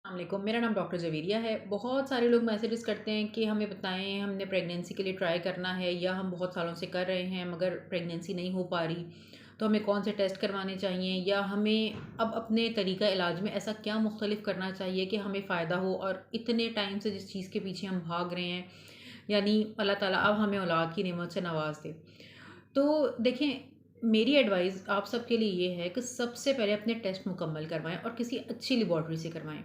अस्सलामुअलैकुम, मेरा नाम डॉक्टर जवेरिया है। बहुत सारे लोग मैसेजेस करते हैं कि हमें बताएं, हमने प्रेगनेंसी के लिए ट्राई करना है या हम बहुत सालों से कर रहे हैं मगर प्रेगनेंसी नहीं हो पा रही, तो हमें कौन से टेस्ट करवाने चाहिए या हमें अब अपने तरीका इलाज में ऐसा क्या मुख्तलिफ करना चाहिए कि हमें फ़ायदा हो। और इतने टाइम से जिस चीज़ के पीछे हम भाग रहे हैं, यानी अल्लाह ताला अब हमें औलाद की नेमत से नवाज दे। तो देखें, मेरी एडवाइस आप सबके लिए ये है कि सबसे पहले अपने टेस्ट मुकम्मल करवाएं और किसी अच्छी लेबॉर्ट्री से करवाएं।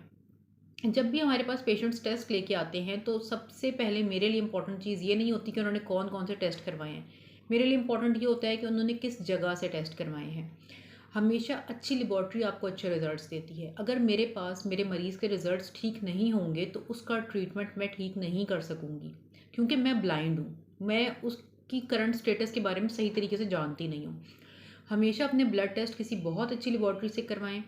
जब भी हमारे पास पेशेंट्स टेस्ट लेके आते हैं तो सबसे पहले मेरे लिए इम्पॉर्टेंट चीज़ ये नहीं होती कि उन्होंने कौन कौन से टेस्ट करवाए हैं। मेरे लिए इम्पॉर्टेंट ये होता है कि उन्होंने किस जगह से टेस्ट करवाए हैं। हमेशा अच्छी लेबॉर्ट्री आपको अच्छे रिजल्ट्स देती है। अगर मेरे पास मेरे मरीज़ के रिजल्ट्स ठीक नहीं होंगे तो उसका ट्रीटमेंट मैं ठीक नहीं कर सकूँगी, क्योंकि मैं ब्लाइंड हूँ। मैं उसकी करंट स्टेटस के बारे में सही तरीके से जानती नहीं हूँ। हमेशा अपने ब्लड टेस्ट किसी बहुत अच्छी लेबॉर्ट्री से करवाएं।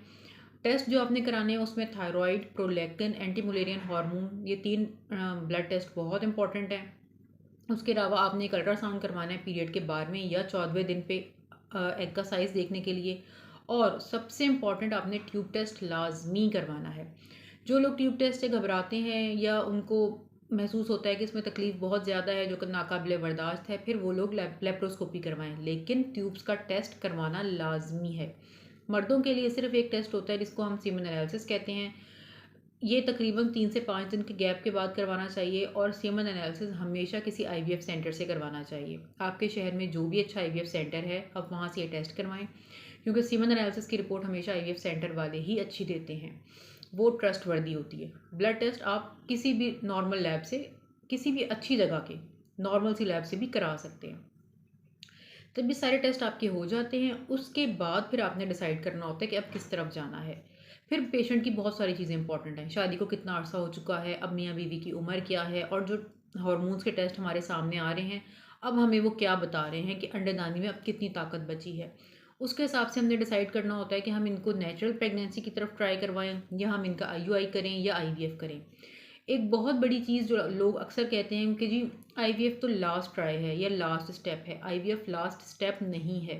टेस्ट जो आपने कराने हैं उसमें thyroid, prolactin, anti Mullerian hormone, ये 3 ब्लड टेस्ट बहुत इंपॉर्टेंट हैं। उसके अलावा आपने एक अल्ट्रासाउंड करवाना है पीरियड के 12वें या 14वें दिन पे एग का साइज़ देखने के लिए। और सबसे इम्पॉर्टेंट, आपने ट्यूब टेस्ट लाजमी करवाना है। जो लोग ट्यूब टेस्ट से घबराते हैं या उनको महसूस होता है कि इसमें तकलीफ़ बहुत ज़्यादा है जो कि नाकाबिले बर्दाश्त है, फिर वो लोग लेप्रोस्कोपी करवाएं, लेकिन ट्यूब्स का टेस्ट करवाना लाजमी है। मर्दों के लिए सिर्फ एक टेस्ट होता है जिसको हम सीमन एनालिसिस कहते हैं। ये तकरीबन 3 से 5 दिन के गैप के बाद करवाना चाहिए और सीमन एनालिसिस हमेशा किसी आईवीएफ सेंटर से करवाना चाहिए। आपके शहर में जो भी अच्छा आईवीएफ सेंटर है आप वहाँ से ये टेस्ट करवाएं, क्योंकि सीमन एनालिसिस की रिपोर्ट हमेशा आईवीएफ सेंटर वाले ही अच्छी देते हैं, वो ट्रस्टवर्दी होती है। ब्लड टेस्ट आप किसी भी नॉर्मल लैब से, किसी भी अच्छी जगह के नॉर्मल सी लैब से भी करा सकते हैं। जब ये सारे टेस्ट आपके हो जाते हैं उसके बाद फिर आपने डिसाइड करना होता है कि अब किस तरफ जाना है। फिर पेशेंट की बहुत सारी चीज़ें इंपॉर्टेंट हैं। शादी को कितना अरसा हो चुका है, अब मियाँ बीवी की उम्र क्या है, और जो हार्मोन्स के टेस्ट हमारे सामने आ रहे हैं अब हमें वो क्या बता रहे हैं कि अंडेदानी में अब कितनी ताकत बची है। उसके हिसाब से हमने डिसाइड करना होता है कि हम इनको नेचुरल प्रेगनेंसी की तरफ ट्राई करवाएं या हम इनका आईयूआई करें या आईवीएफ करें। एक बहुत बड़ी चीज़ जो लोग अक्सर कहते हैं कि जी आईवीएफ तो लास्ट ट्राई है या लास्ट स्टेप है, आईवीएफ लास्ट स्टेप नहीं है।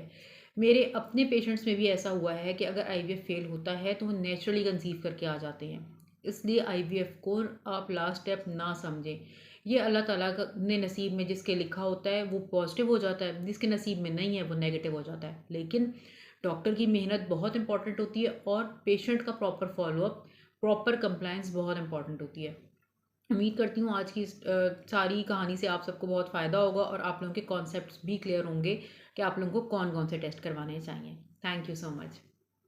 मेरे अपने पेशेंट्स में भी ऐसा हुआ है कि अगर आईवीएफ फेल होता है तो वो नेचुरली कंसीव करके आ जाते हैं। इसलिए आईवीएफ को आप लास्ट स्टेप ना समझें। ये अल्लाह ताला ने नसीब में जिसके लिखा होता है वो पॉजिटिव हो जाता है, जिसके नसीब में नहीं है वो नेगेटिव हो जाता है। लेकिन डॉक्टर की मेहनत बहुत इंपॉर्टेंट होती है और पेशेंट का प्रॉपर फॉलोअप, प्रॉपर कंप्लायंस बहुत इंपॉर्टेंट होती है। उम्मीद करती हूँ आज की इस सारी कहानी से आप सबको बहुत फ़ायदा होगा और आप लोगों के कॉन्सेप्ट्स भी क्लियर होंगे कि आप लोगों को कौन कौन से टेस्ट करवाने चाहिए। Thank you so much.